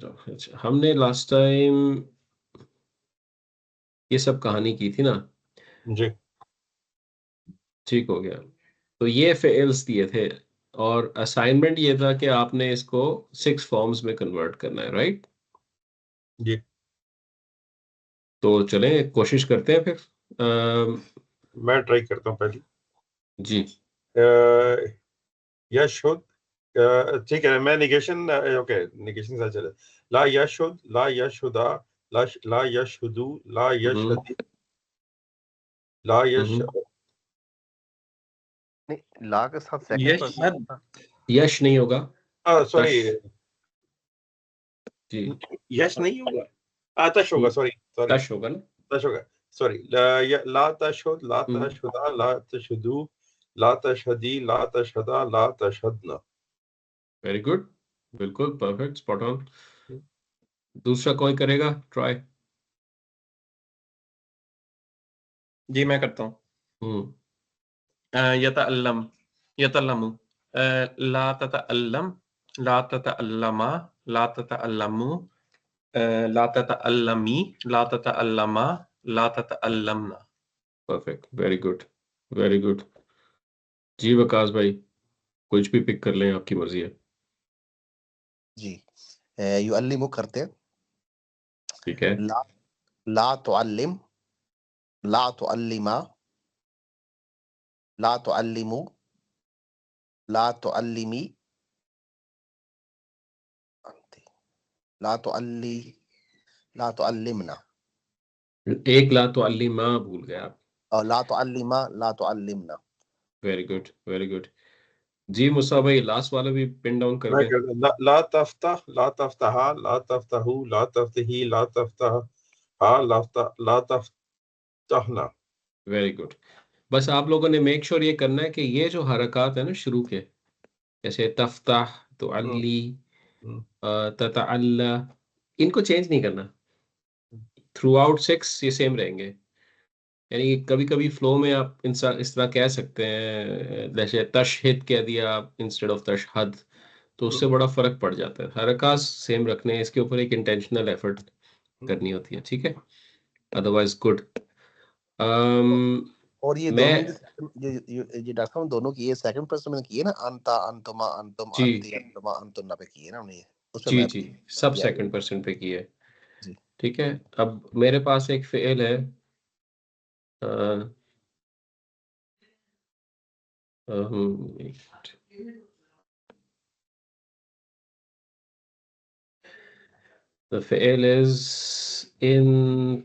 अच्छा, हमने last time ये सब कहानी की थी ना? जी ठीक हो गया। तो ये फेल्स दिए थे और असाइनमेंट ये था कि आपने इसको 6 फॉर्म्स में कन्वर्ट करना है, राइट? जी। तो चलें कोशिश करते हैं फिर। मैं ट्राई करता हूँ पहले। जी यशुद, ठीक है, मैं निगेशन, ओके, निगेशन से चले। ला यशुद, ला यशुदा, ला यशुदू, ला यशदी, ला यश, नहीं, ला के साथ सेकंड यश पर्सन यश नहीं होगा। सॉरी, जी यश नहीं होगा, तश होगा, सॉरी सॉरी, तश होगा ना? तश होगा, सॉरी। ला तशहुद, ला तशहुदा, ला तशहुदू, ला तशहदी, ला तशहदा, ला तशहदना। वेरी गुड, बिल्कुल परफेक्ट, स्पॉट ऑन। दूसरा कोई करेगा ट्राई? जी मैं करता हूँ। यतअल्लम, यतअल्लमु, ला ततअल्लम, ला ततअल्लमा, ला ततअल्लमु, ला ततअल्लमी, ला ततअल्लमा, ला ततअल्लमना। Perfect, very good, very good. जी वकास भाई, कुछ भी पिक कर लें, आपकी मर्जी है। जी। युअल्लिमु करते हैं। ठीक है। ला तुअल्लिम, ला तुअल्लिमा, ला तुअल्लिमु, ला तुअल्लिमी, ला तुअल्ली, ला तुअल्लिमना। एक ला तो अल्लीमा भूल गए आप। और ला तुअल्लिमा, ला तुअल्लिमना। Very good, very good. जी मुसा भाई, लास्ट वाला भी पिन डाउन कर मैं दें। कहता हूँ, ला तफ्ताह, ला तफ्ताहा, ला तफ्ताहू, ला तफ्तही, ला तफ्ताहा, ला तफ्ताहना। Very good. बस आप लोगों ने मेक श्योर ये करना है कि ये जो हरकत है ना शुरू के, जैसे तफ्ताह, तो अल्ली, ततअल्ला, इनको चेंज नहीं करना। थ्रू आउट 6 ये सेम रहेंगे। यानी कभी कभी फ्लो में आप इस तरह कह सकते हैं, जैसे तशहिद कह दिया आप इंस्टेड ऑफ तशहद, तो उससे बड़ा फर्क पड़ जाता है। हरकत सेम रखने हैं, इसके ऊपर एक इंटेंशनल एफर्ट करनी होती है, ठीक है? Otherwise good. और ये मैं दोनों ये डॉक्टर साहब दोनों की, ये सेकंड पर्सन में की है ना, अंता, अंतुमा, अंतुम, जी अंती, अंतुमा, अंतुन्ना पे की है ना हमने, उसमें जी मैं जी, सब किया सेकंड पर्सन पे की है। जी। ठीक है, अब मेरे पास एक फेल है। अ, the fail is in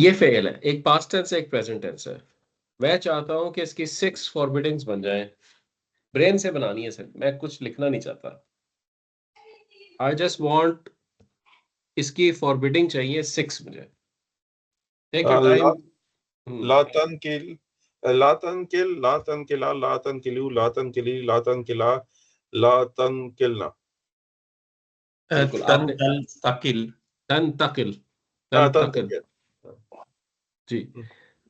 ये फेल है, एक पास्ट टेंस एक प्रेजेंट टेंस है। मैं चाहता हूं कि इसकी 6 फॉरबिडिंग्स बन जाएं। ब्रेन से बनानी है सर, मैं कुछ लिखना नहीं चाहता। आई जस्ट वांट इसकी फॉरबिडिंग चाहिए 6 मुझे। टेक योर ला टाइम। ला तनकिल, ला तनकिल, ला तनकिला, ला तनकिलू, ला तनकिली, ला तनकिला, ला तनकिलना। बिल्कुल आपने तंतकिल, तंतकिल, तंतकिल। तनकिल। जी,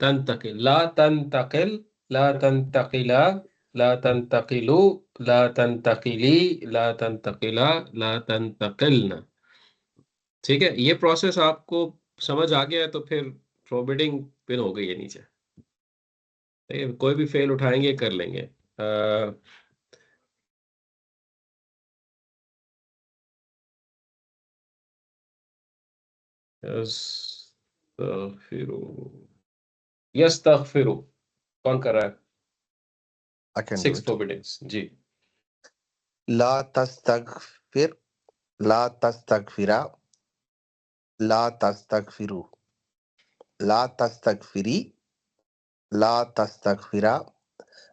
तंतकिल, ला तंतकिल, ला तंतकिला, ला तंतकिलू, ला तंतकिली, ला तंतकिला, ला तंतकिलना। ठीक है, ये प्रोसेस आपको समझ आ गया है तो फिर फॉरबिडिंग पिन हो गई है नीचे। ठीक है, कोई भी फेल उठाएंगे कर लेंगे। यस्तगफिरु, यस्तगफिरु, कौन कर रहा है? I can do 6 it. Forbiddings जी। ला तस्तगफिर, ला तस्तगफिरा, ला तस्तगफिरु, ला तस्तगफिरी, ला तस्तगफिरा,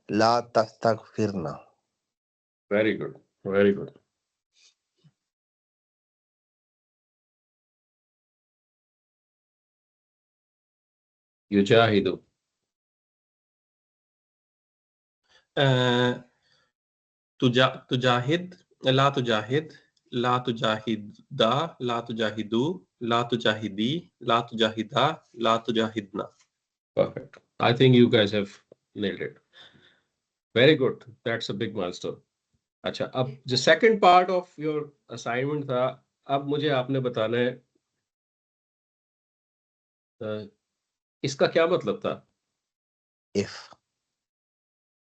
ला तस्तगफिरना। Very good, very good. युजाहिदु, तुजाहिद, ला तुजाहिद, ला तुजाहिदा, ला तुजाहिदू, ला तुजाहिदी, ला तुजाहिदा, ला तुजाहिदना। Perfect. I think you guys have nailed it. Very good. That's a big milestone. अच्छा, अब जो second part of your assignment था, अब मुझे आपने बताना है इसका क्या मतलब था। if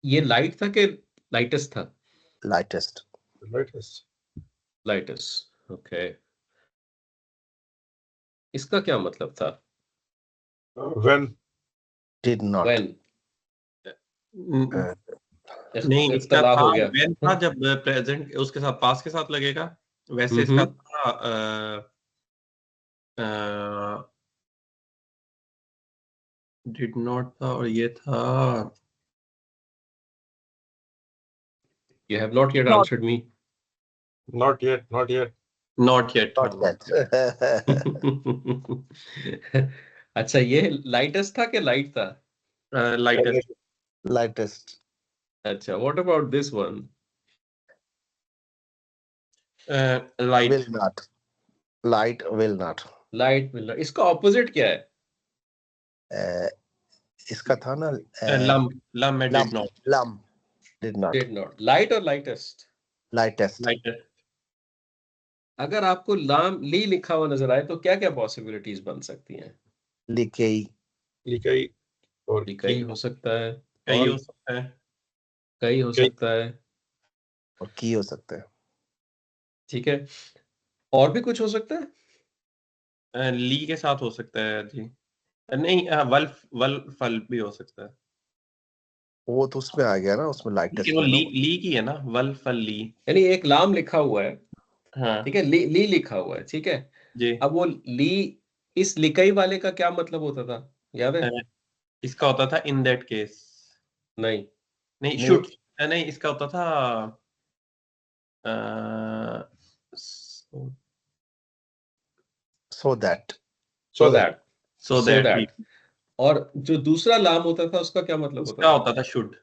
ये लाइट था कि लाइटेस्ट था? lightest Lightest. Lightest, okay. इसका क्या मतलब था? When. did not When. नहीं, That's इसका the law था हो गया। when था जब प्रेजेंट उसके साथ पास के साथ लगेगा, वैसे इसका था डिड नॉट था और ये था You have not yet Not- answered me. Not yet. Not yet. Not yet था। not yet. अच्छा, ये लाइटेस्ट था कि लाइट था? लाइटेस्ट। lightest अच्छा, what about this one? Light. will not light will not light मिल रहा, इसका ऑपोजिट क्या है? इसका था ना लम लम did lump not. lump did not did not. Light और लाइटेस्ट? lightest lightest. अगर आपको लाम ली लिखा हुआ नजर आए तो क्या क्या पॉसिबिलिटीज बन सकती हैं? लिखई Likai. Or कई हो सकता है, कई हो सकता है। कई हो कई। सकता है, और की हो सकता है। ठीक है। और भी कुछ हो सकता है? ली के साथ हो सकता है जी। नहीं, वल वल फल भी हो सकता है। वो तो उसमें आ गया ना, उसमें लेकिन lightest वो में ना ली की है ना, वल फल ली। यानी एक लाम लिखा हुआ है, हाँ ठीक है, ली लिखा हुआ है, ठीक है। जी। अब वो ली, इस लिकई वाले का क्या मतलब होता था, याद है? इसका होता था इन दैट केस। नहीं, नहीं, नहीं। शुड नहीं, इसका होता था so that So that. So so that. that। और जो दूसरा लाम होता था उसका क्या मतलब उसका होता था? होता था शुड।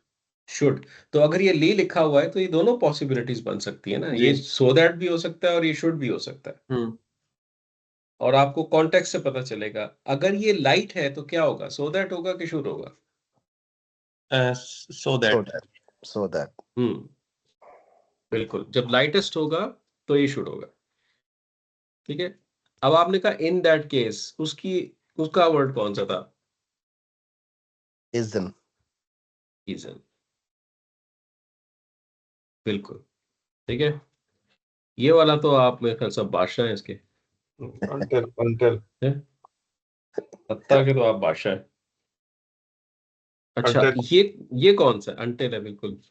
शुड। तो अगर ये ली लिखा हुआ है तो ये दोनों पॉसिबिलिटीज बन सकती है ना, जी। ये सो दैट भी हो सकता है और ये शुड भी हो सकता है। और आपको कॉन्टेक्स्ट से पता चलेगा, अगर ये लाइट है तो क्या होगा, सो दैट होगा कि शुड होगा? सो so that. that so that बिल्कुल, जब लाइटेस्ट होगा तो ये शुड होगा, ठीक है। अब आपने कहा इन दैट केस, उसका वर्ड कौन सा था? isn't रीजन, बिल्कुल, ठीक है। ये वाला तो आप मेरे ख्याल से बादशाह हैं इसके, Until. सत्ता के तो आप बादशाह हैं। अच्छा, Until. ये कौन सा अंटिल है? बिल्कुल,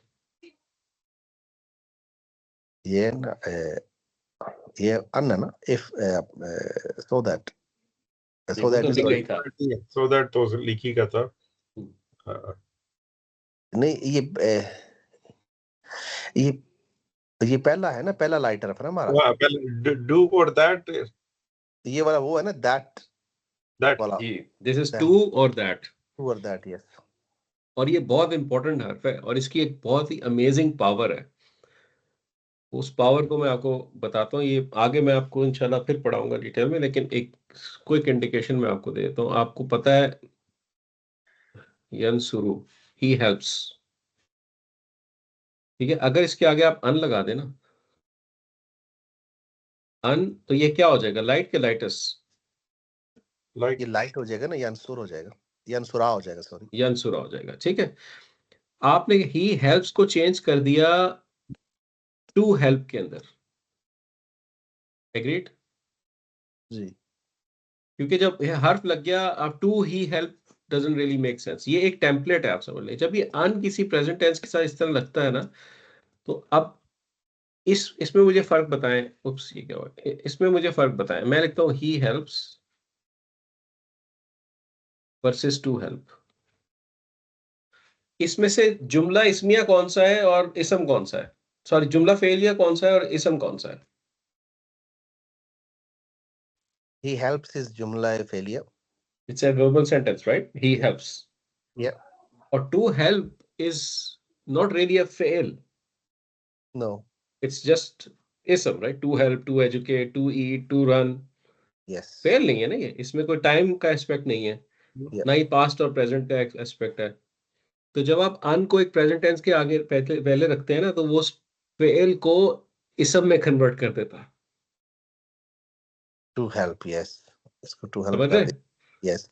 ये ना ये अन है ना, if so that वो तो is लिखा ही था। So that तो लिखी का था। हाँ। नहीं, ये पहला है ना, पहला लाइटर है ना हमारा। हाँ, पहले do और that. ये वाला वो है ना, that वाला जी, दिस इज That. टू और दैट। टू और that, yes और ये बहुत इंपॉर्टेंट हर्फ है और इसकी एक बहुत ही अमेजिंग पावर है। उस पावर को मैं आपको बताता हूँ, ये आगे मैं आपको इंशाल्लाह फिर पढ़ाऊंगा डिटेल में, लेकिन एक क्विक इंडिकेशन मैं आपको दे देता हूँ। आपको पता है यंसुरु, ही हेल्प्स, ठीक है। अगर इसके आगे आप अन लगा देना, अन, तो ये क्या हो जाएगा, लाइट के लाइटेस्ट? Like. ये लाइट हो जाएगा ना, ये अंसुर हो जाएगा, ये अंसुरा हो जाएगा, सॉरी। यंसुरा हो जाएगा, ठीक है। आपने ही हेल्प्स को चेंज कर दिया टू हेल्प के अंदर, एग्रीड? जी क्योंकि जब ये हर्फ लग गया, अब टू ही help doesn't really make sense. ये एक टेम्पलेट है, आप समझ लें। जब ये अन किसी प्रेजेंट टेंस के साथ इस तरह लगता है ना, तो अब इसमें मुझे फर्क बताएं। उप्स, ये क्या हुआ? इसमें मुझे फर्क बताएं। मैं लिखता हूँ he helps versus two help. इसमें से जुमला इस्मिया कौन सा है और इसम कौन सा है? सॉरी, जुमला फेलिया कौन सा है और इसम कौन सा है? he helps is जुमला failure. It's a verbal sentence, right? He helps. Yeah. Or to help is not really a fail. No. It's just ism, right? To help, to educate, to eat, to run. Yes. Fail नहीं है ना ये, इसमें कोई time का aspect नहीं है। ना ही पास्ट और प्रेजेंट का एस्पेक्ट है। तो जब आप अन को एक प्रेजेंट टेंस के आगे पहले रखते हैं ना, तो वो फेल को इसम में कन्वर्ट कर देता है। टू हेल्प, यस, इसको टू हेल्प समझ कर रहे दे, हैं? यस।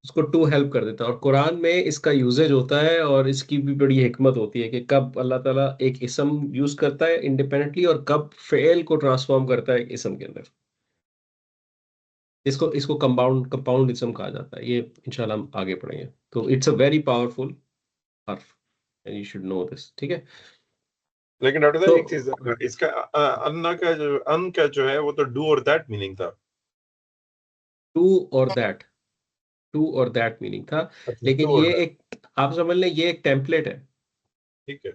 उसको टू हेल्प कर देता है। और कुरान में इसका यूजेज होता है, और इसकी भी बड़ी हिकमत होती है कि कब अल्लाह ताला एक इसम यूज करता है इंडिपेंडेंटली, और कब फेल को ट्रांसफॉर्म करता है एक इसम के अंदर। इसको इसको कंपाउंड इसम कहा जाता है। ये इंशाल्लाह हम आगे पढ़ेंगे। तो इट्स अ वेरी पावरफुल हर्फ and you should know this. ठीक है। लेकिन डॉक्टर तो साहब एक चीज, इसका अन्ना का जो अन का जो है वो तो डू और दैट मीनिंग था। टू और दैट मीनिंग था। अच्छा, लेकिन do और ये that, एक, आप समझ लें, ये एक टेम्पलेट है। ठीक है।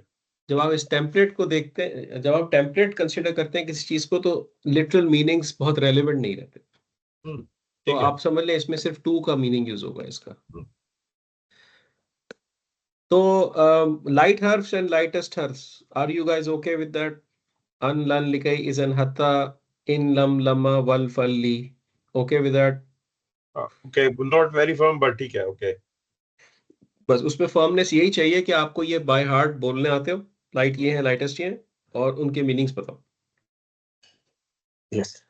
जब आप इस टेम्पलेट को देखते हैं, जब आप टेम्पलेट कंसिडर करते हैं किसी चीज को, तो लिटरल मीनिंग्स बहुत रेलेवेंट नहीं रहते। तो ठीक है। आप समझ लें इसमें सिर्फ टू का मीनिंग यूज होगा इसका। हम्म। तो लाइट हर्फ्स एंड लाइटेस्ट हर्फ्स, are you guys okay with that? अन लन लिकई इज अन हत्ता इन लम लमा वल फल्ली, okay with that? Okay, not very firm but ठीक है, ओके। बस उसमें फर्मनेस यही चाहिए कि आपको ये बाय हार्ट बोलने आते हो, लाइट ये है, लाइटेस्ट ये है, और उनके मीनिंग्स बताओ। यस।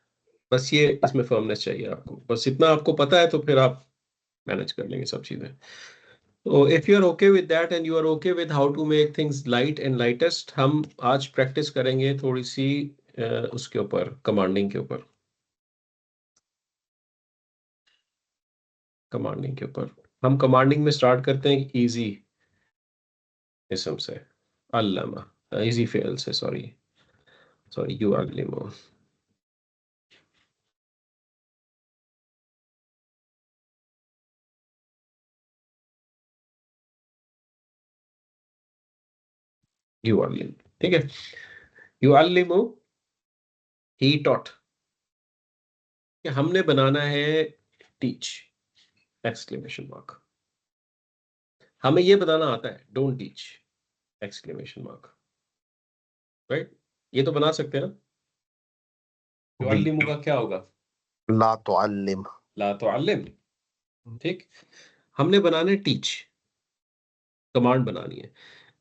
बस ये इसमें फर्मनेस चाहिए आपको। बस इतना आपको पता है तो फिर आप मैनेज कर लेंगे सब चीजें। तो if you are okay with that and you are okay with how to make things light and lightest, हम आज प्रैक्टिस करेंगे थोड़ी सी उसके ऊपर, कमांडिंग के ऊपर। कमांडिंग के ऊपर हम कमांडिंग में स्टार्ट करते हैं इजी इसम से, अल्लामा, इजी फेल से, सॉरी यू अल्लिमो। यू अल्लिम, ठीक है। यू अल्लिमो, ही टॉट। कि हमने बनाना है टीच, एक्सक्लेमेशन मार्क। हमें ये बताना आता है don't teach, exclamation mark, right? ये तो बना सकते हैं ना। युअल्लिमु का क्या होगा? ला तुअल्लिम। ला तुअल्लिम, ठीक। हमने बनाना है टीच, कमांड बनानी है।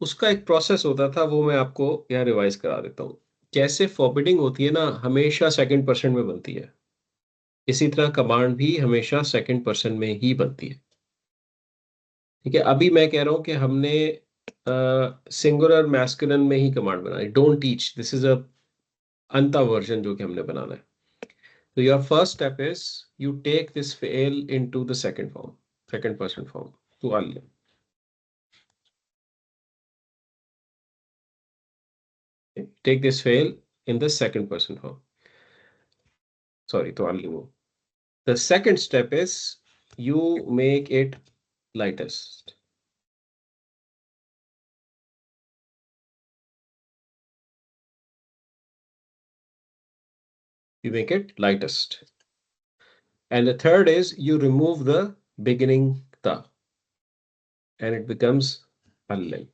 उसका एक प्रोसेस होता था, वो मैं आपको यहाँ रिवाइज करा देता हूँ। जैसे फॉरबिडिंग होती है ना, हमेशा सेकंड पर्सन में बनती है, इसी तरह कमांड भी हमेशा सेकंड पर्सन में ही बनती है। ठीक है। अभी मैं कह रहा हूं कि हमने सिंगुलर मैस्कुलिन में ही कमांड बनाई, don't teach. This is a अंता वर्जन जो कि हमने बनाना है। तो your first step is you take this फेल into the second form, second person form, टू अल्लिम। Take this fail in the second person form. Sorry, to अल्लिमु. The second step is you make it lightest. You make it lightest. And the third is you remove the beginning ta, and it becomes allim.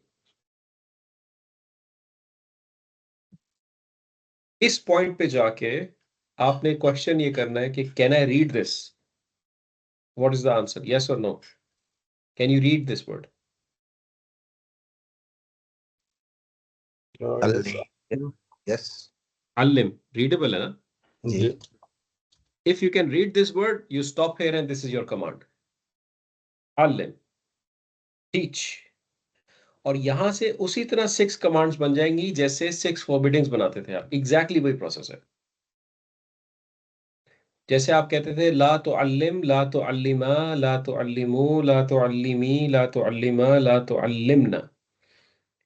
इस point पे जाके आपने question ये करना है कि can I read this? What is the answer, yes और no? Can you read this word? Yes. अल्लिम रीडेबल है ना? जी। If you can read this word, you stop here and this is your command. Allim, teach. और यहां से उसी तरह 6 commands बन जाएंगी जैसे 6 फॉरबिडिंग्स बनाते थे आप। एग्जैक्टली वही प्रोसेस है। जैसे आप कहते थे ला तो अल्लिम, ला तो अल्लिमा, ला तो अल्लिमू, ला तो अल्लिमी, ला तो अल्लिमा, ला तो अल्लिमना।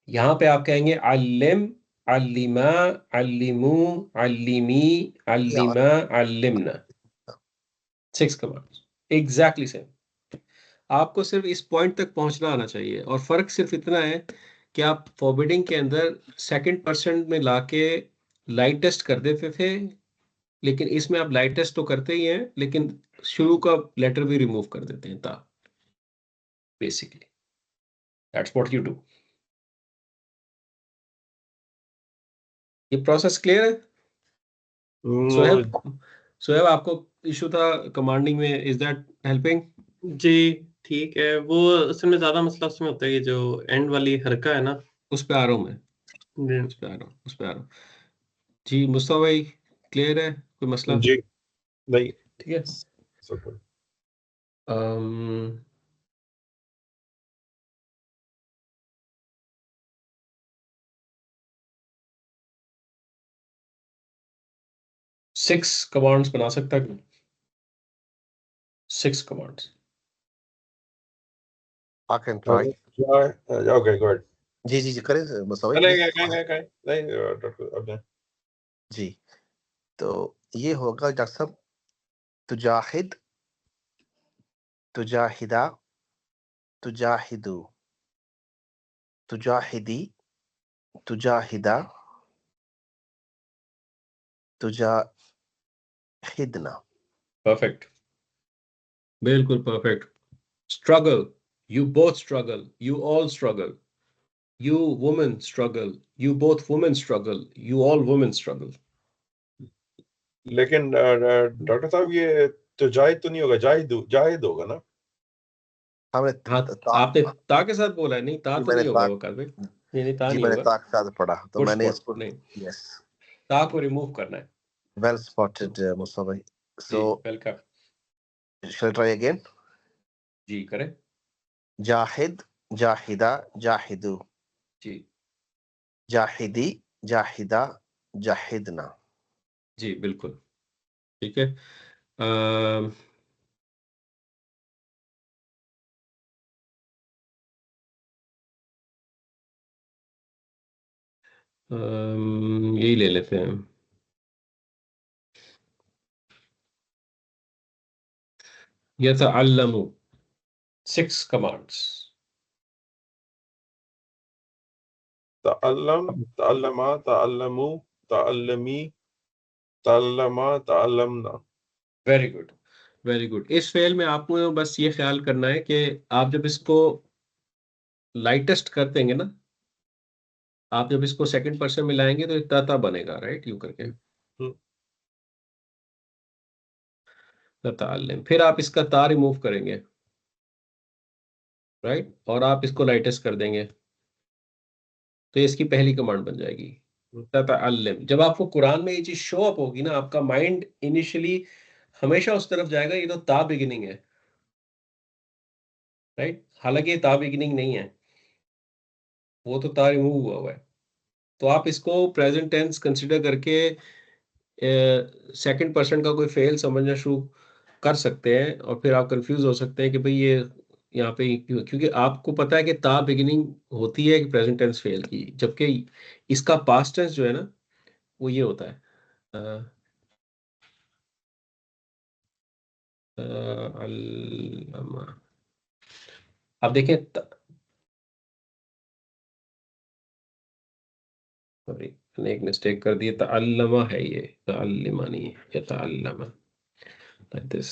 यहां पे आप कहेंगे अल्लिम, अल्लिमा, अल्लिमू, अल्लिमी, अल्लिमा, अल्लिमना। 6 कमांड्स एग्जैक्टली सेम। आपको सिर्फ इस पॉइंट तक पहुंचना आना चाहिए, और फर्क सिर्फ इतना है कि आप फॉरबिडिंग के अंदर सेकंड पर्सन में लाके लाइटेस्ट कर देते थे, लेकिन इसमें आप लाइटेस्ट तो करते ही हैं, लेकिन शुरू का लेटर भी रिमूव कर देते हैं, ता। Basically that's what you do. ये प्रोसेस क्लियर है? सोहेब, आपको इशू था कमांडिंग में, इज दैट हेल्पिंग? जी ठीक है। वो असल में ज्यादा मसला उसमें होता है कि जो एंड वाली हरका है ना, उस पे आ रहा हूँ मैं, उस पे आ रहा हूँ, उस पे आ रहा हूँ। जी मुस्तफा भाई क्लियर है, कोई मसला? जी नहीं ठीक है। सब 6 कमांड्स बना सकता है? 6 commands. I can try. Okay good जी जी जी करें मुस्तफा भाई नहीं प्लीज। नहीं डॉक्टर अब जी तो ये होगा डॉक्टर साहब, तुजाहिद, तुजाहिदा, तुजाहिदू, तुजाहिदी, तुजाहिदा, तुजाहिदना। परफेक्ट, बिल्कुल perfect. Struggle, you both struggle, you all struggle, you women struggle, you both women struggle, you all women struggle. लेकिन डॉक्टर साहब ये तो जाहिद तो नहीं होगा, जाहिद होगा ना? हमने हाँ, आपने ता के साथ बोला है, नहीं ता जी तो मैंने नहीं होगा वकास भाई, नहीं ता जी नहीं मैंने होगा। ताक साथ पढ़ा तो गुड मैंने स्पॉट, इसको नहीं यस ता को रिमूव करना है। वेल स्पॉटेड मुस्तफा भाई। जी सो वेलकम। शैल ट्राई अगेन। जी करें। जाहिद, जाहिदा, जाहिदू, जी जाहिदी, जाहिदा, जाहिदना। जी बिल्कुल ठीक है। अम, यही ले लेते हैं। यतअल्लमु, 6 कमांड्स। तअल्लम, तअल्लमा, तअल्लमू, तअल्लमी, तअल्लमा, तअल्लमना। Very good, very good. इस फेल में आपको बस ये ख्याल करना है कि आप जब इसको लाइटेस्ट कर देंगे ना, आप जब इसको सेकंड पर्सन में लाएंगे तो ताता बनेगा, राइट, यूं करके तताल्लम। फिर आप इसका ता रिमूव करेंगे, राइट, और आप इसको लाइटेस्ट कर देंगे तो ये इसकी पहली कमांड बन जाएगी तताल्लम। जब आपको कुरान में ये चीज शो अप होगी ना, आपका माइंड इनिशियली हमेशा उस तरफ जाएगा, ये तो ता बिगिनिंग है, राइट, हालांकि ये ता बिगिनिंग नहीं है, वो तो ता रिमूव हुआ हुआ है। तो आप इसको प्रेजेंट टेंस कंसिडर करके सेकंड पर्सन का कोई फेल समझना शुरू कर सकते हैं, और फिर आप कंफ्यूज हो सकते हैं कि भाई ये यहाँ पे क्योंकि आपको पता है कि ता बिगिनिंग होती है कि प्रेजेंट टेंस फेल की, जबकि इसका पास्ट टेंस जो है ना वो ये होता है अल्लमा। अब देखिए सॉरी मैंने एक मिस्टेक कर दी, तअल्लमा है ये, तअल्लिमा नहीं है, या तअल्लमा लाइक दिस।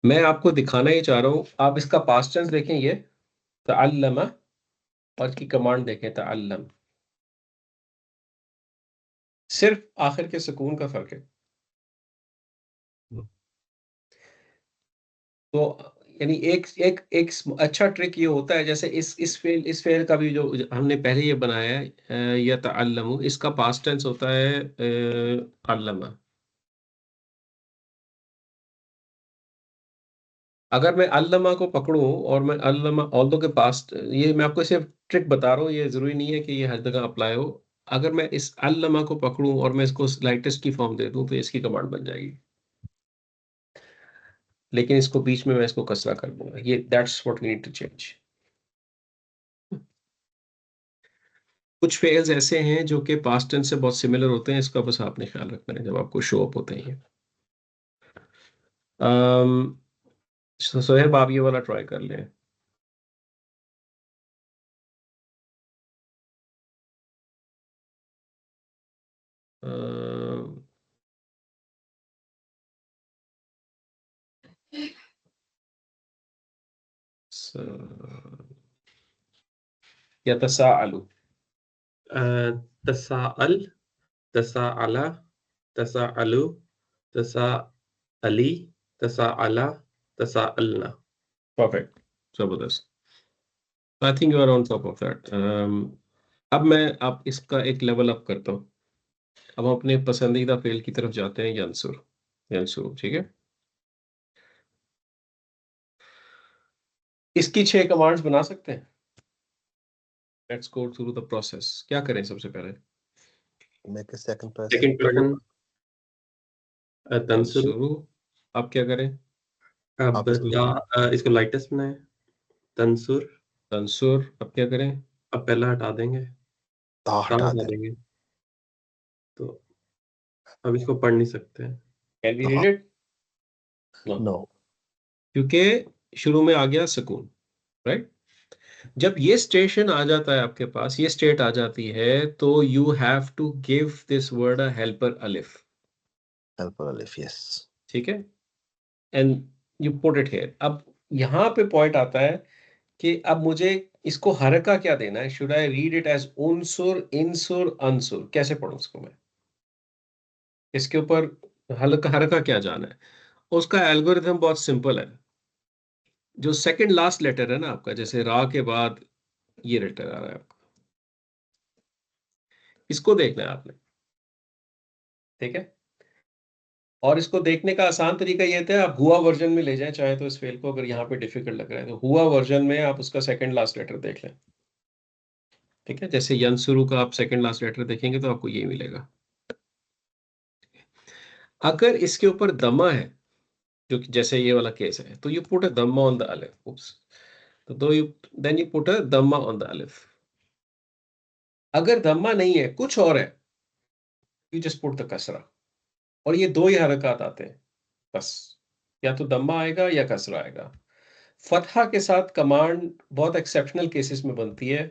मैं आपको दिखाना ही चाह रहा हूँ, आप इसका पास्ट टेंस देखें ये तअल्लमा, और इसकी कमांड देखें तअल्लम, सिर्फ आखिर के सुकून का फर्क है। तो यानी एक एक एक अच्छा ट्रिक ये होता है, जैसे इस फेल का भी जो हमने पहले ये बनाया है या तअल्लमु, इसका पास्ट टेंस होता है अल्लमा। अगर मैं अल्लमा को पकड़ूं और मैं अल्लमा ऑल्दो के पास्ट, ये मैं आपको सिर्फ ट्रिक बता रहा हूँ, ये जरूरी नहीं है कि ये हर जगह अप्लाई हो। अगर मैं इस अल्लमा को पकड़ूं और मैं इसको लाइटेस्ट की फॉर्म दे दूं तो इसकी कमांड बन जाएगी, लेकिन इसको बीच में मैं इसको कसरा कर दूंगा, ये that's what we need to change. कुछ फेल्स ऐसे हैं जो कि पास्ट टेंस से बहुत सिमिलर होते हैं, इसका बस आपने ख्याल रखना है जब आपको शो अप होते हैं। सोहेब आप ये वाला ट्राई कर लें। या तसाअलु, तसाअल, तसाअला, तसाअलु, तसाअली, तसाअला, तसाअलना। परफेक्ट, जबरदस्त। I think you are on top of that. अब मैं आप इसका एक लेवल अप करता हूँ। अब हम अपने पसंदीदा फेल की तरफ जाते हैं, यंसुर। यंसुर, ठीक है। इसकी 6 कमांड्स बना सकते हैं। Let's go through the process. क्या करें सबसे पहले? Make a second second person. Person तंसुर। यंसुर। अब क्या करें? अब अब इसको इसको लाइटेस्ट बनाए तंसुर। यंसुर। अब क्या करें? अब पहला हटा देंगे, ता ता हटा हटा दे। देंगे, तो अब इसको पढ़ नहीं सकते हैं। Can we read it? No. क्योंकि शुरू में आ गया सुकून, राइट। जब ये स्टेशन आ जाता है आपके पास, ये स्टेट आ जाती है, तो you have to give this word a helper अलिफ, हेल्पर अलिफ, यस। ठीक है। And you put it here. अब यहां पे पॉइंट आता है कि अब मुझे इसको हरका क्या देना है? Should I read it as उनसुर, इंसुर, अंसुर? कैसे पढ़ूं इसको मैं? इसके ऊपर हल्का हरका क्या जाना है? उसका एल्गोरिथम बहुत सिंपल है। जो सेकंड लास्ट लेटर है ना आपका, जैसे रा के बाद ये लेटर आ रहा है आपका, इसको देखना है आपने, ठीक है। और इसको देखने का आसान तरीका ये था, आप हुआ वर्जन में ले जाएं चाहे तो इस फेल को, अगर यहाँ पे डिफिकल्ट लग रहा है तो हुआ वर्जन में आप उसका सेकंड लास्ट लेटर देख लें, ठीक है। जैसे यंसुरु का आप सेकंड लास्ट लेटर देखेंगे तो आपको ये मिलेगा। अगर इसके ऊपर दमा है, जो कि जैसे ये वाला केस है, तो यू पुट अ दम्मा ऑन द अलिफ। उप्स। तो दो you then you put a दम्मा ऑन द अलिफ। अगर दम्मा नहीं है, कुछ और है, यू जस्ट पुट द कसरा। और ये दो ही हरकत आते हैं बस, या तो दम्मा आएगा या कसरा आएगा। फतहा के साथ कमांड बहुत एक्सेप्शनल केसेस में बनती है।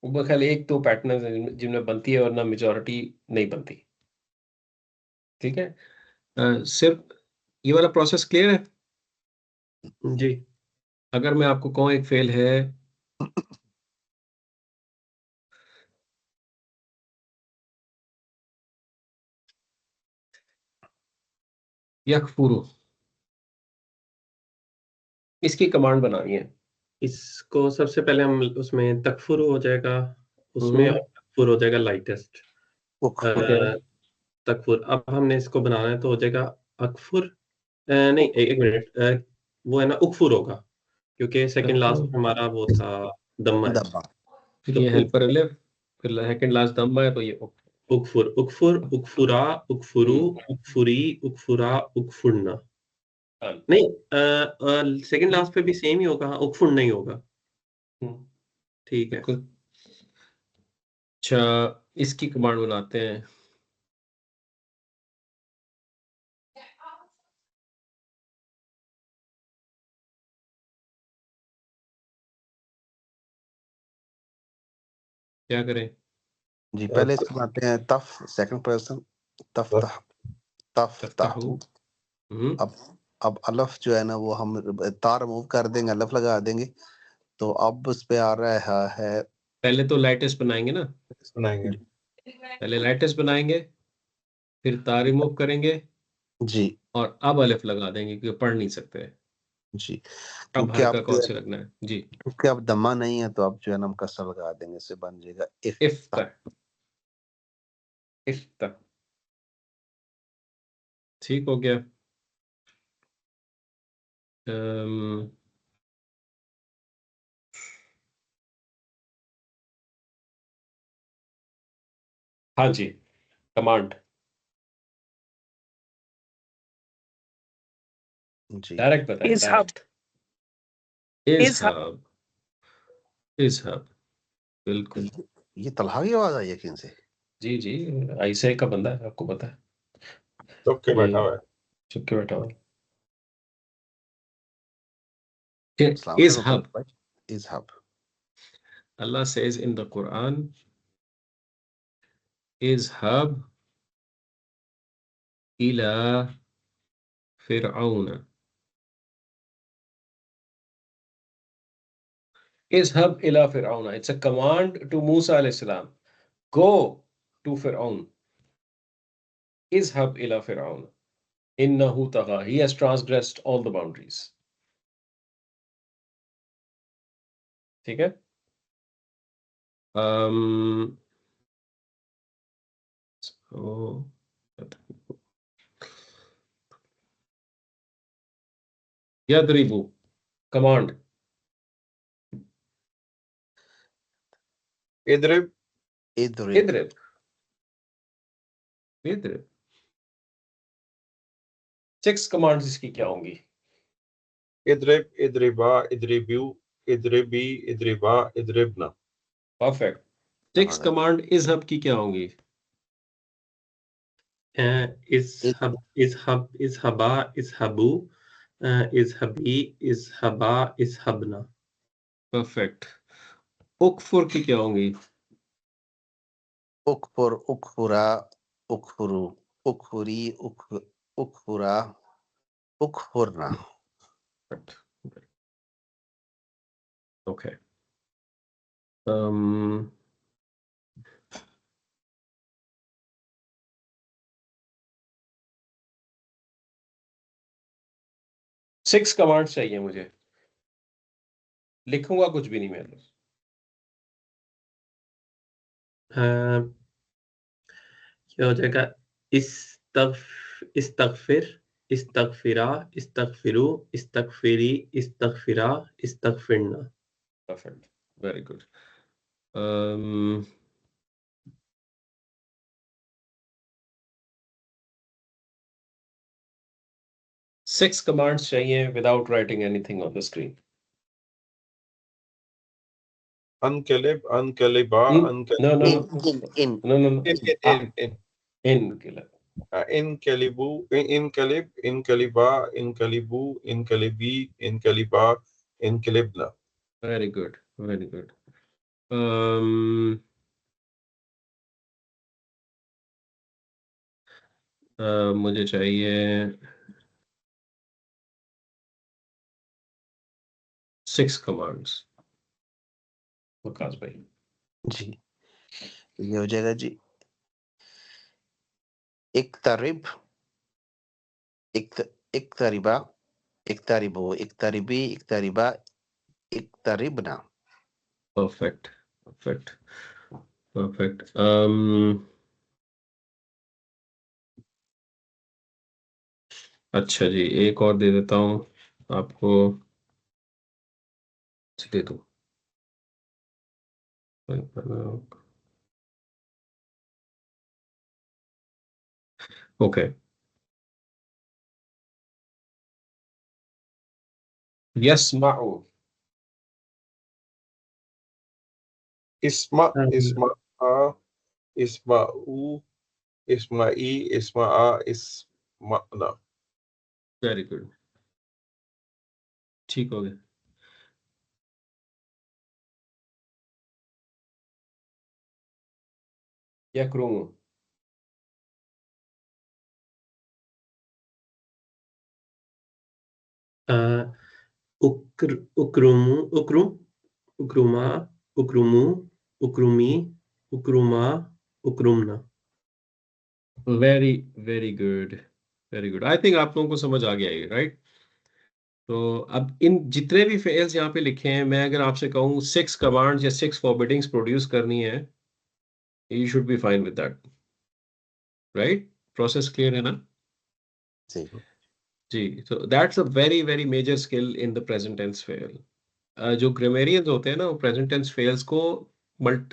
वो ख्याल एक दो पैटर्न जिनमें बनती है, वरना मेजॉरिटी नहीं बनती, ठीक है। सिर्फ ये वाला प्रोसेस क्लियर है? जी। अगर मैं आपको कहूँ एक फेल है, यकफुरु, इसकी कमांड बनानी है। इसको सबसे पहले हम उसमें तकफुर हो जाएगा, उसमें और हम्म, तकफुर हो जाएगा लाइटेस्ट। उकफुर। ओके। तकफुर अब हमने इसको बनाना है तो हो जाएगा अकफुर। नहीं, एक मिनट, वो है ना उकफुर होगा, क्योंकि सेकंड लास्ट हमारा वो था दम्मा है। दबा। फिर तो ये हेल्पर अलिफ, फिर सेकंड लास्ट दम्मा है, तो ये उकफुर, उकफुर, उकफुरा, उकफुरु, हम्म, उकफुरी, उकफुरा, उकफुरना। हाँ, नहीं, सेकंड लास्ट पे भी सेम ही होगा, हाँ, उकफुर नहीं होगा। हम्म, ठीक है। बिल्कुल। अच्छा, इसकी कमांड बनाते हैं। क्या करें? जी, पहले इसको बनाते हैं तफ, सेकंड पर्सन। तफ तह, तफ तफ्ताहु। ताहू। हम्म, अब अलफ जो है ना, वो हम तार रिमूव कर देंगे, अलफ लगा देंगे। तो अब उस पे आ रहा है। पहले तो लाइटेस्ट बनाएंगे ना, बनाएंगे। पहले लाइटेस्ट बनाएंगे, फिर तार रिमूव करेंगे, जी। और अब अलिफ लगा देंगे क्योंकि पढ़ नहीं सकते। जी, अब क्योंकि हरका अब कौन से लगना है जी? क्योंकि अब दमा नहीं है, तो अब जो है ना हम कसर लगा देंगे, इससे बन जाएगा इफ्ता, इफ्ता। ठीक हो गया। अम्म, हाँ जी, कमांड जी। डायरेक्ट बताएं, डायरेक्ट। इज़हाब, इज़हाब, बिल्कुल। ये तलहा की आवाज आई है किन से? जी जी, ऐसे का बंदा है, आपको पता है, चुप के बैठा ये हुआ है। चुप के बैठा हुआ है। अस्सलाम वालेकुम इज़हाब, तलहा भाई। इज़हाब। Allah says in the Quran, इज़हाब इला फिरऔन। इज़हाब इला फिरऔन, it's a command to Musa alayhi salam. Go to Fir'aun. इज़हाब इला फिरऔन, इन्नहु तग़ा, he has transgressed all the boundaries. ठीक है। so, यद्रिबु कमांड इद्रिब इद्रिब इद्रिब इद्रिब 6 कमांड्स इसकी क्या होंगी? इद्रिब इद्रिबा इद्रिबू इद्रिबी इद्रिबा इद्रिबना। परफेक्ट। 6 कमांड इज़हब की क्या होंगी? इज़हबा इज़हबू इज़हबी इज़हबा इज़हबना। परफेक्ट। उकफुर की क्या होंगी? उकफुर उकफुरा उकफुरु उकफुरी उकफुरा उकफुरना। ओके। um, सिक्स कमांड्स चाहिए मुझे, लिखूंगा कुछ भी नहीं मैं। क्या हो जाएगा? इस्तगफिर इस्तगफिरा इस्तगफिरु इस्तगफिरी इस्तगफिरा इस्तगफिरना। Perfect, very good. Six commands चाहिए without writing anything on the screen. अनकलिब अनकलिबा नो नो नो इन नो नो नो इनकलिब इनकलिबू इनकलिब इनकलिबा इनकलिबू इनकलिबी इनकलिबा इनकलिबना। Very good, very good. मुझे चाहिए 6 कमांड्स। वकास भाई जी, ये हो जाएगा जी। इक्तरिब इक्तरिबा इक्तरिबो इक्तरिबी इक्तरिबा इक्तरिबना। Perfect, perfect, perfect. अच्छा जी, एक और दे देता हूँ आपको, दे दो। ओके, यस्माउ इस्मा इस्मा इस्माऊ इस्माई इस्मा इस्माना। वेरी गुड, ठीक हो गया। यकरूमु उक्रुमु उक्रुम उक्रुमा उक्रुमु उक्रुमी उक्रुमा उक्रुमना। Very very good, very good. I think आप लोगों को समझ आ गया है, राइट? तो अब इन जितने भी फेल्स यहाँ पे लिखे हैं, मैं अगर आपसे कहूँ 6 कमांड्स या 6 फॉरबिडिंग्स प्रोड्यूस करनी है, you should be fine with that, right? Process clear है ना? जी जी, तो that's a very very major skill in the present tense फेल। जो ग्रामेरियंस होते हैं ना, वो प्रेजेंट टेंस फेल्स को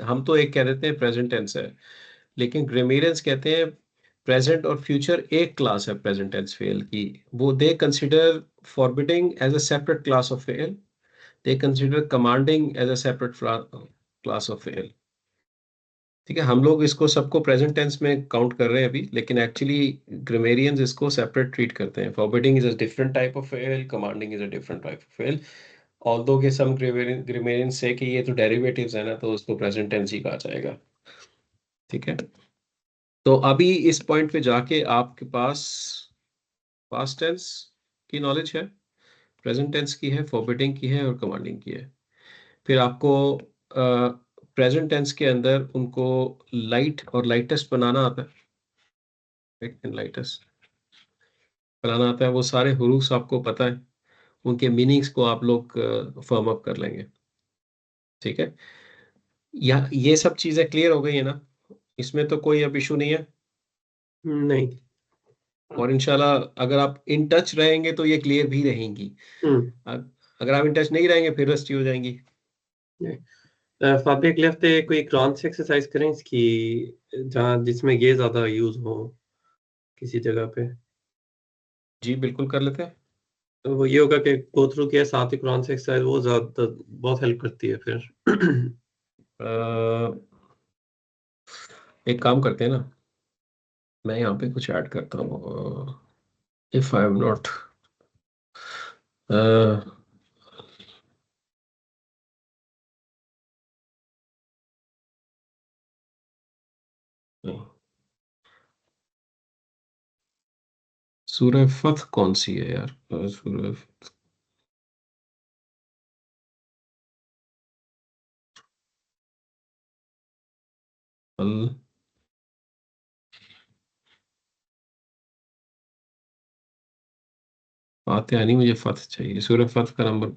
हम तो एक कह देते हैं प्रेजेंट टेंस है, लेकिन ग्रामेरियंस कहते हैं प्रेजेंट और फ्यूचर एक क्लास है प्रेजेंट टेंस फेल की। वो they consider forbidding as a separate class of फेल, they consider commanding as a separate class of फेल। ठीक है, हम लोग इसको सबको प्रेजेंट टेंस में काउंट कर रहे हैं अभी, लेकिन एक्चुअली ग्रामेरियंस इसको सेपरेट ट्रीट करते हैं। Forbidding is a different type of fail, commanding is a different type of fail. Although के सम ग्रामेरियंस से कि ये तो डेरिवेटिव्स है ना, तो उसको प्रेजेंट टेंस ही कहा जाएगा। ठीक है, तो अभी इस पॉइंट पे जाके आपके पास पास्ट टेंस की नॉलेज है, प्रेजेंट टेंस की है, फॉरबिडिंग की है और कमांडिंग की है। फिर आपको प्रेजेंट टेंस के अंदर उनको लाइट और लाइटेस्ट बनाना आता है, लाइटेस्ट बनाना आता है। वो सारे हरूफ आपको पता है, उनके मीनिंग्स को आप लोग फर्म अप कर लेंगे। ठीक है, ये सब चीजें क्लियर हो गई है ना, इसमें तो कोई अब इशू नहीं है। नहीं। और इंशाल्लाह अगर आप इन टच रहेंगे तो ये क्लियर भी रहेंगी, अगर आप इन टच नहीं रहेंगे फिर रस्टी हो जाएंगी। फाबी अगले हफ्ते कोई कुरान से एक्सरसाइज करें इसकी, जहाँ जिसमें ये ज्यादा यूज हो किसी जगह पे। जी बिल्कुल कर लेते हैं। तो वो ये होगा कि गो थ्रू किया साथ ही कुरान से एक्सरसाइज, वो ज्यादा बहुत हेल्प करती है फिर। एक काम करते हैं ना, मैं यहाँ पे कुछ ऐड करता हूँ, इफ आई एम नॉट सूरह फथ कौन सी है यार? सूरह फथ, अल फातिहा नहीं, मुझे फथ चाहिए, सूरह फथ का नंबर।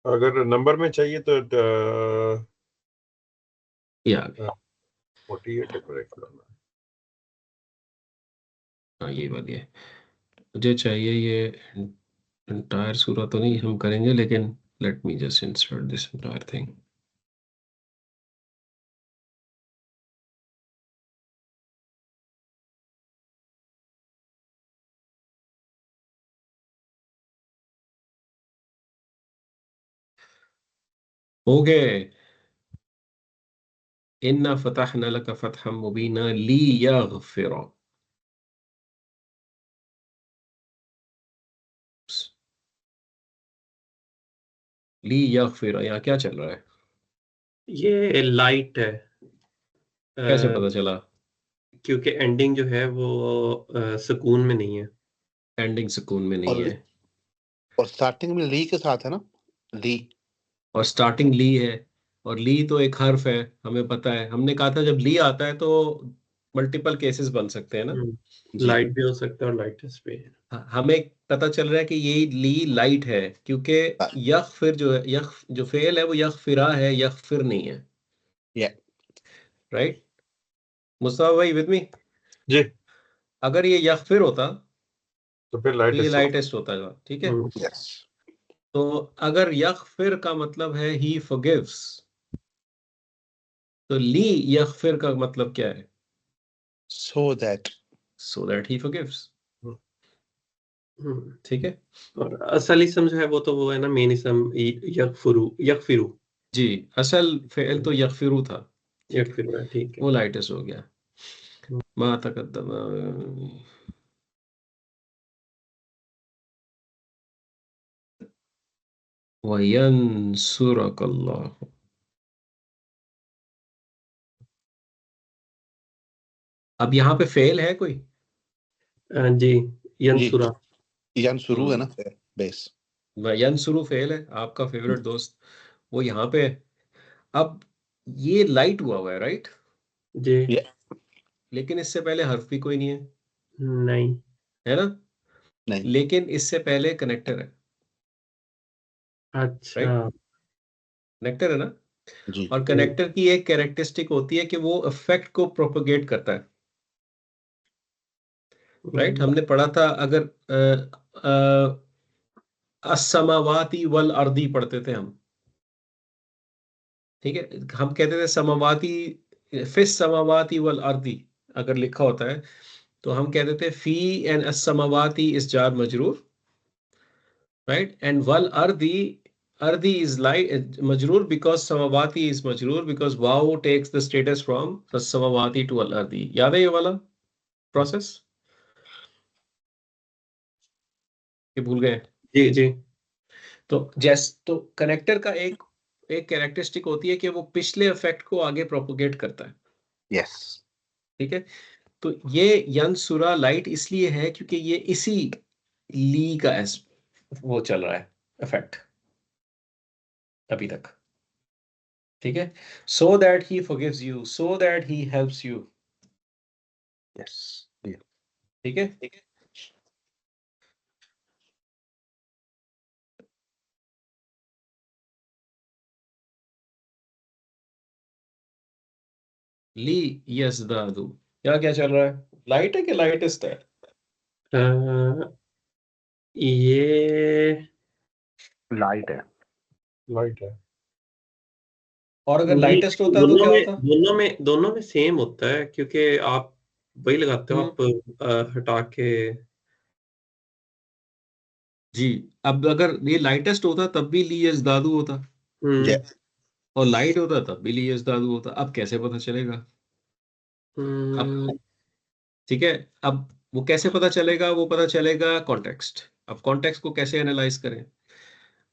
अगर नंबर में चाहिए तो ये आ गया, 48 करेक्ट करना। हाँ ये वाली है मुझे चाहिए। ये एंटायर सूरह तो नहीं हम करेंगे, लेकिन let me just insert this entire thing. Okay, इन्ना फतहना लका फतहम मुबीना लियगफिरा, लियगफिरा, यहाँ क्या चल रहा है? ये लाइट है, कैसे पता चला? क्योंकि एंडिंग जो है वो सुकून में नहीं है। एंडिंग सुकून में नहीं है, और स्टार्टिंग में ली के साथ है ना, ली। और स्टार्टिंग ली है, और ली तो एक हर्फ है, हमें पता है, हमने कहा था जब ली आता है तो मल्टीपल केसेस बन सकते हैं ना। जी लाइट भी हो सकता है और लाइटनेस भी। हमें पता चल रहा है कि ये ली लाइट है, क्योंकि यख फिर जो है, यख जो फेल है वो यख फिरा है, यख फिर नहीं है। या राइट मुस्तफा भाई, विद मी? जी, अगर ये यख फिर होता तो फिर तो ये लाइट लाइटेस्ट होता था, ठीक है। यस, तो अगर यख फिर का मतलब है ही फॉरगिव्स, तो ली यख फिर का मतलब क्या है? So that so that he forgives, ठीक है। और असल इसम जो है वो तो वो है ना, मेन इसम यगफिरू। जी, असल फेल तो यगफिरू था, ठीक है, यगफिरू है, ठीक है। वो लाइटेस्ट हो गया। मा तकद्दम वयंसुरकल्लाह। अब यहाँ पे फेल है कोई? जी, यंसुरा। यन शुरू है ना, फिर बेस। यंसुरु फेल है, आपका फेवरेट दोस्त वो यहाँ पे है। अब ये लाइट हुआ है, राइट? जी। या लेकिन इससे पहले हर्फ भी कोई नहीं है, नहीं। है ना? नहीं लेकिन इससे पहले कनेक्टर है, अच्छा। राइट? कनेक्टर है ना? जी और कनेक्टर की एक कैरेक्टरिस्टिक होती है कि वो इफेक्ट को प्रोपोगेट करता है, राइट? हमने पढ़ा था, अगर असमावाती वल अर्दी पढ़ते थे हम, ठीक है, हम कहते थे समावाती, फिस समावाती वल अर्दी अगर लिखा होता है तो हम कहते थे फी एंड असमावाती इस जार मजरूर, राइट, एंड वल earthy is like majroor because samavati is majroor because wow takes the status from samavati to al ardi। याद है ये वाला प्रोसेस? ये भूल गए? जी जी। तो कनेक्टर का एक एक कैरेक्टरिस्टिक होती है कि वो पिछले इफेक्ट को आगे प्रोपोगेट करता है, यस ठीक है। तो ये यंसुरा लाइट इसलिए है क्योंकि ये इसी ली का वो चल रहा है इफेक्ट अभी तक, ठीक है। सो that he forgives you, so that he helps you, yes ठीक है। ली यज़दादु, क्या क्या चल रहा है? लाइट है कि लाइटेस्ट है? ये लाइट है। लाइट है। और अगर नहीं, लाइटेस्ट होता तो क्या होता? दोनों में सेम होता है, क्योंकि आप वही लगाते हो, आप हटा के। जी, अब अगर ये लाइटेस्ट होता तब भी ली यज़दादु होता, हम्म और लाइट होता तब भी ली यज़दादु होता। अब कैसे पता चलेगा? अब ठीक है, अब वो कैसे पता चलेगा? वो पता चलेगा कॉन्टेक्स्ट। अब कॉन्टेक्स्ट को कैसे एनालाइज करें?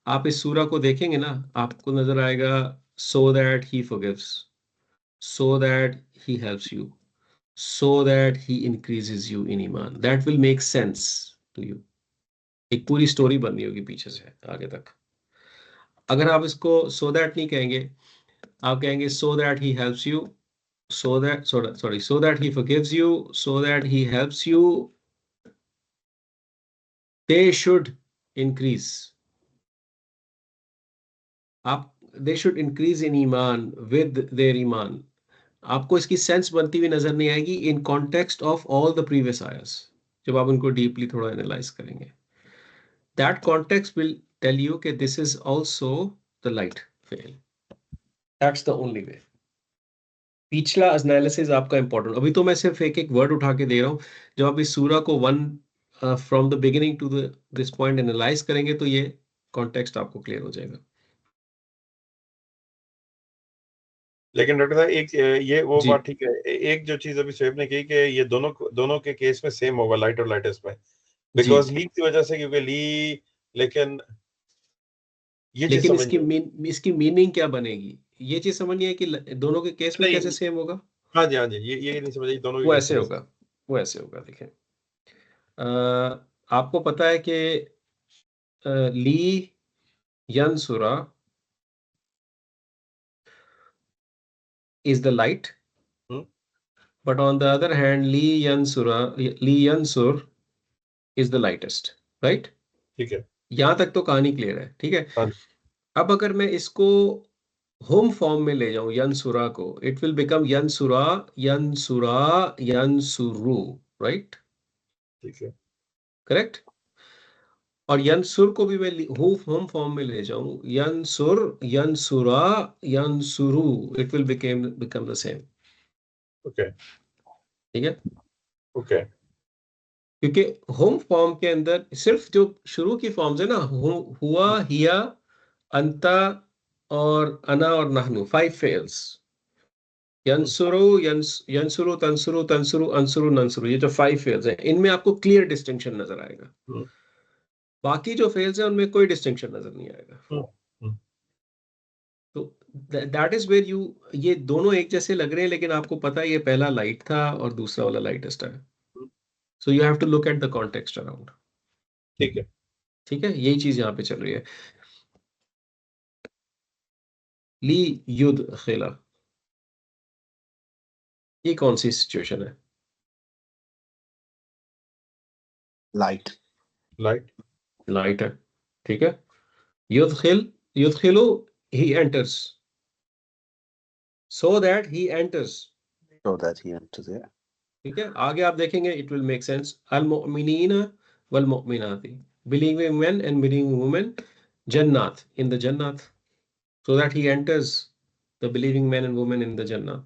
आप इस सूरा को देखेंगे ना, आपको नजर आएगा सो that he forgives, so that he helps you, so that he increases you in iman. That will make sense to you. एक पूरी स्टोरी बननी होगी पीछे से आगे तक। अगर आप इसको so that नहीं कहेंगे, आप कहेंगे so that he helps you, so that he forgives you, so that he helps you, they should increase. आप they should increase in iman with their iman. आपको इसकी सेंस बनती हुई नजर नहीं आएगी in context of all the previous Aires, जब आप उनको डीपली थोड़ा एनालाइज करेंगे। That context will tell you that this is also the light veil. That's the only way. पिछला एनालिसिस आपका इंपॉर्टेंट। अभी तो मैं सिर्फ एक एक वर्ड उठा के दे रहा हूँ। जब आप इस सूरा को one from the beginning to this point analyse करेंगे तो ये कॉन्टेक्स्ट आपको क्लियर हो जाएगा। लेकिन डॉक्टर साहब एक ये वो जी। बात ठीक है, एक जो चीज अभी शोएब ने की कि ये दोनों के केस में सेम होगा, लाइट और लाइटेस्ट में, बिकॉज ली की वजह से, क्योंकि ली, लेकिन ये चीज लेकिन समझ इसकी मीनिंग क्या बनेगी? ये चीज समझनी है कि दोनों के केस में नहीं। कैसे सेम होगा। हाँ जी, ये नहीं समझ, दोनों के वो केस ऐसे में होगा, वो ऐसे होगा। देखें, आपको पता है कि ली यंसुरा is the light, but on the other hand Li Yansur is the lightest, right? ठीक है। यहां तक तो कहानी क्लियर है, ठीक है। हाँ, अब अगर मैं इसको होम फॉर्म में ले जाऊं यंसुरा को, इट विल बिकम यंसुरा यंसुरा यंसुरु, राइट? ठीक है। करेक्ट। और यंसुर को भी मैं होम फॉर्म में ले जाऊं, यंसुर यंसुरा यंसुरु, it will become the same. Okay ठीक है, ओके। क्योंकि होम फॉर्म के अंदर सिर्फ जो शुरू की फॉर्म्स है ना, हुआ, हिया, अंता और अना और नहनु, 5 फेल्स। यंसुरु यंसुरु तंसुरु तंसुरु अंसुरु नंसुरु, ये जो 5 फेल्स हैं, इनमें आपको क्लियर डिस्टिंक्शन नजर आएगा। बाकी जो फेल्स हैं उनमें कोई डिस्टिंक्शन नजर नहीं आएगा। तो दैट इज वेयर यू, ये दोनों एक जैसे लग रहे हैं, लेकिन आपको पता है ये पहला लाइट था और दूसरा वाला लाइटेस्ट है। So you have to look at the context around. ठीक है। ठीक है, यही चीज यहाँ पे चल रही है। ली युद्ध खेला, ये कौन सी सिचुएशन है? लाइट। लाइट। लाइट है, ठीक है। युद्ध खिलो, he enters, so that he enters. So that he enters, yeah. ठीक है, आगे आप देखेंगे, इट विल मेक सेंस। अल मुमिनीन वल मुमिनाती, believing men and believing women, जन्नत, इन द जन्नत, so that he enters the believing men and women in the Jannah.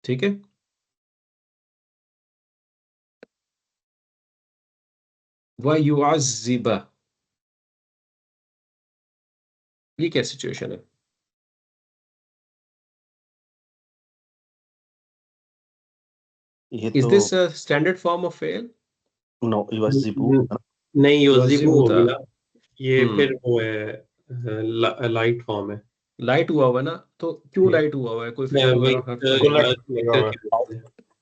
ठीक है। वयुअज़्ज़िब, ये क्या सिचुएशन है? ये Is तो this a standard form of fail? No युअज़्ज़िबु। नहीं, योजिबू युअज़्ज़िबु हो था। गया, ये फिर वो है, लाइट फॉर्म है। लाइट हुआ हुआ ना, तो क्यों लाइट हुआ हुआ है? कोई फेल वही वगैरह हर्फ तो नहीं है? लगा हुआ है।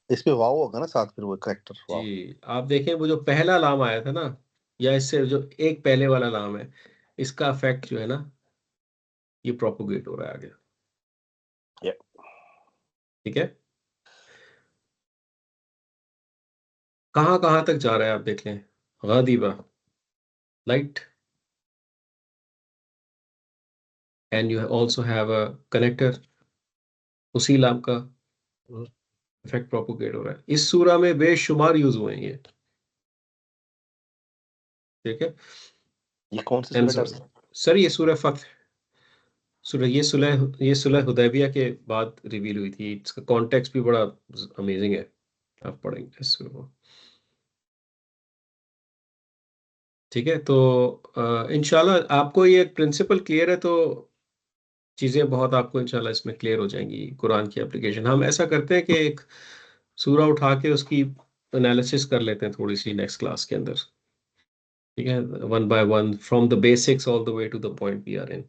इसमें वाव होगा ना साथ, फिर वो करेक्टर वाव। जी, आप देखें वो जो पहला लाम आया था ना, या इससे जो एक पहले वाला लाम है, इसका इफेक्ट जो है ना, ये प्रोपोगेट हो रहा है आगे। Yeah. ठीक है। कहाँ तक जा रहा है आप देख लें। गादिबा light, and you also have a connector, उसी लैम्प का इफेक्ट प्रोपोगेट हो रहा है। इस सूरा में बेशुमार यूज हुए हैं ये, ठीक है। ये कौन सी And सूरत so- है? सर ये सूरह फतह, ये सुलह हुदैबिया के बाद रिवील हुई थी। इसका कॉन्टेक्स्ट भी बड़ा अमेजिंग है, आप पढ़ेंगे इस सूरह को, ठीक है। तो इंशाल्लाह आपको ये प्रिंसिपल क्लियर है तो चीज़ें बहुत आपको इंशाल्लाह इसमें क्लियर हो जाएंगी। कुरान की एप्लीकेशन हम ऐसा करते हैं कि एक सूरा उठा के उसकी एनालिसिस कर लेते हैं थोड़ी सी नेक्स्ट क्लास के अंदर, ठीक है, one by one from the basics all the way to the point we are in,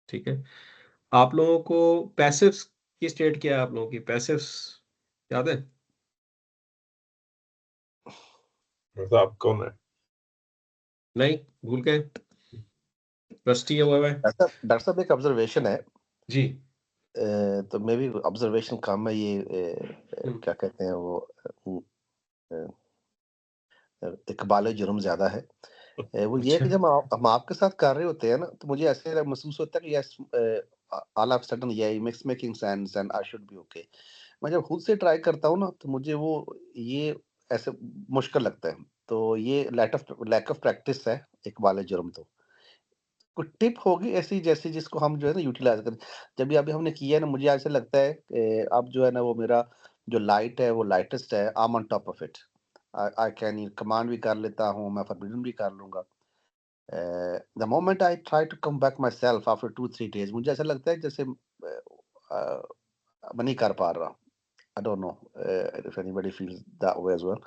ठीक है। आप लोगों को पैसिव्स की स्टेट क्या है, आप लोगों की पैसिव्स याद है? आप कौन है? नहीं, भूल गए, रस्टी हुआ है। डॉक्टर साहब एक ऑब्जर्वेशन है जी तो मे भी ऑब्जर्वेशन कम है ये क्या कहते हैं वो इकबाल जुर्म ज्यादा है। वो ये है कि अच्छा जब हम आपके साथ कर रहे होते हैं ना तो मुझे ऐसे महसूस होता है कि यस ऑल ऑफ सडन ये mix making sense and I should be okay. मैं जब खुद से ट्राई करता हूँ ना तो मुझे वो ये ऐसे मुश्किल लगता है। तो ये लैक ऑफ प्रैक्टिस है इकबाल जुर्म। तो कोई टिप होगी ऐसी जैसी जिसको हम जो है ना यूटिलाइज करें। जब भी अभी हमने किया है ना मुझे ऐसा लगता है अब जो है ना वो मेरा जो लाइट है वो लाइटेस्ट है। I am on top of it. I can command भी कर लेता हूँ, मैं फॉरबिडन भी कर लूंगा। The moment I try to come back myself after 2-3 days मुझे ऐसा लगता है जैसे मैं नहीं कर पा रहा। I don't know if anybody feels that way as well.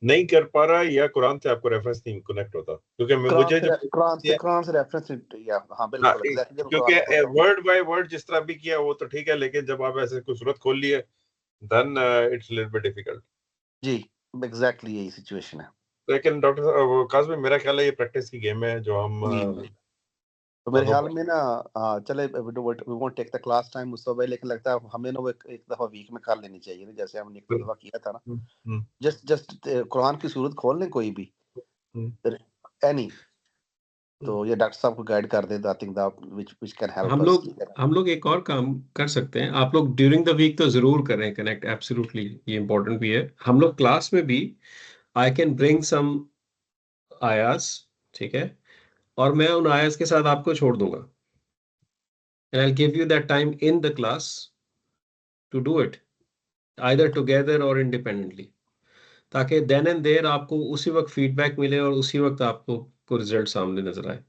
नहीं कर पा रहा या कुरान से आपको रेफरेंस नहीं कनेक्ट होता? क्योंकि मुझे जो कुरान से रेफरेंस या हाँ बिल्कुल एग्जैक्टली जब क्योंकि कुरान पढ़ता हूँ। वर्ड बाय वर्ड जिस तरह भी किया वो तो ठीक है, लेकिन जब आप ऐसे कोई सूरत खोल लिए then it's little bit difficult. जी एग्जैक्टली यही सिचुएशन है। लेकिन डॉक्टर काज़ में मेरा ख्याल है ये प्रैक्टिस की गेम है जो हम तो मेरे दोनों ख्याल में ना चले we won't take the class time उससे भाई, लेकिन लगता है हमें ना वो एक दफा वीक में कर लेनी चाहिए ना, जैसे हमने एक दफा किया था ना। जस्ट कुरान की सूरत खोल लें कोई भी एनी, तो ये डॉक्टर साहब को गाइड कर दे। I think that which can help us. हम लोग एक और काम कर सकते हैं। आप लोग ड्यूरिंग द वीक तो जरूर करें कनेक्ट, एब्सोल्युटली ये इंपॉर्टेंट भी है। हम लोग क्लास में भी आई कैन ब्रिंग सम आयास, ठीक है, और मैं उन आयास के साथ आपको छोड़ दूंगा and I will give you that time in the class to do it either together और इंडिपेंडेंटली, ताकि देन एंड देयर आपको उसी वक्त फीडबैक मिले और उसी वक्त आपको को रिजल्ट सामने नजर आए,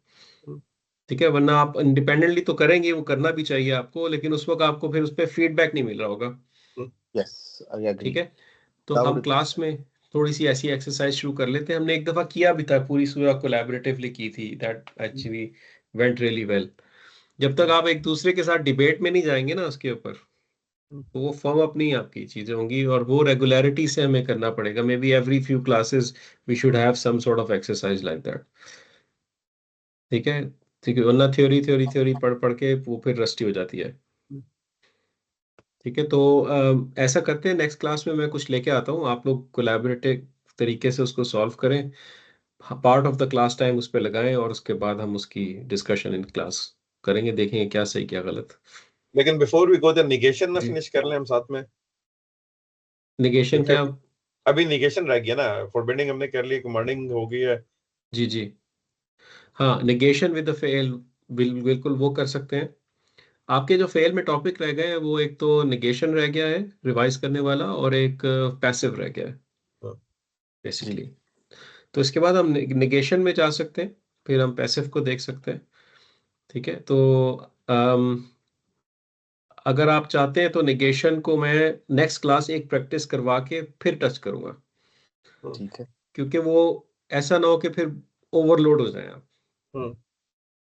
ठीक है। वरना आप इंडिपेंडेंटली तो करेंगे, वो करना भी चाहिए आपको, लेकिन उस वक्त आपको फिर उस पर फीडबैक नहीं मिल रहा होगा, यस आई एग्री। ठीक है। तो हम क्लास में थोड़ी सी ऐसी एक्सरसाइज शुरू कर लेते हैं। हमने एक दफा किया भी था, पूरी सूरा कोलैबोरेटिवली की थी, that actually went really well. जब तक आप एक दूसरे के साथ डिबेट में नहीं जाएंगे ना उसके ऊपर, तो वो फॉर्म अप नहीं आपकी चीजें होंगी, और वो रेगुलरिटी से हमें करना पड़ेगा। Maybe every few classes we should have some sort of exercise like that, ठीक है, ठीक है। वरना थ्योरी थ्योरी थ्योरी पढ़ पढ़ के वो फिर रस्टी हो जाती है, ठीक है। तो ऐसा करते हैं, नेक्स्ट क्लास में मैं कुछ लेके आता हूँ, आप लोग कोलैबोरेटिव तरीके से उसको सॉल्व करें, part of the class time उस पर लगाएं, और उसके बाद हम उसकी डिस्कशन इन क्लास करेंगे, देखेंगे क्या सही क्या गलत। लेकिन before we go the negation ना जी। फिनिश कर लें हम साथ में। निगेशन क्या? अभी नेगेशन रह गया ना, फॉरबिडिंग हमने कर ली, कमांडिंग हो गई है। जी जी हाँ, निगेशन विद द फेल बिल्कुल वो कर सकते हैं। आपके जो फेल में टॉपिक रह गए हैं वो एक तो निगेशन रह गया है रिवाइज करने वाला, और एक पैसिव रह गया है बेसिकली। तो इसके बाद हम निगेशन में जा सकते हैं, फिर हम पैसिव को देख सकते हैं, ठीक है। तो अगर आप चाहते हैं तो निगेशन को मैं नेक्स्ट क्लास एक प्रैक्टिस करवा के फिर टच करूंगा, ठीक है। क्योंकि वो ऐसा ना हो कि फिर ओवरलोड हो जाए आप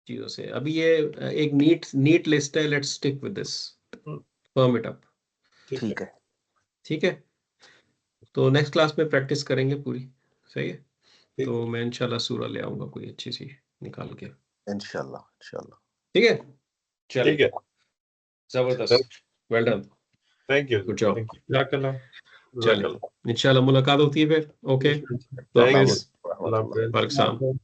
चीजों से। अभी ये एक नीट लिस्ट है, let's stick with this, firm it up, ठीक है। ठीक है। तो नेक्स्ट क्लास में प्रैक्टिस करेंगे पूरी, सही है। ठीक। तो मैं इंशाल्लाह सूरा ले आऊंगा कोई अच्छी सी निकाल के, इंशाल्लाह इंशाल्लाह। ठीक है। चलिए, ठीक है, जबरदस्त, well done, thank you, good job. Thank you. जाज़ाकल्लाह। चलिए इंशाल्लाह मुलाकात होती है फिर। Okay, Thanks. अस्सलाम वालेकुम। वालेकुम सलाम।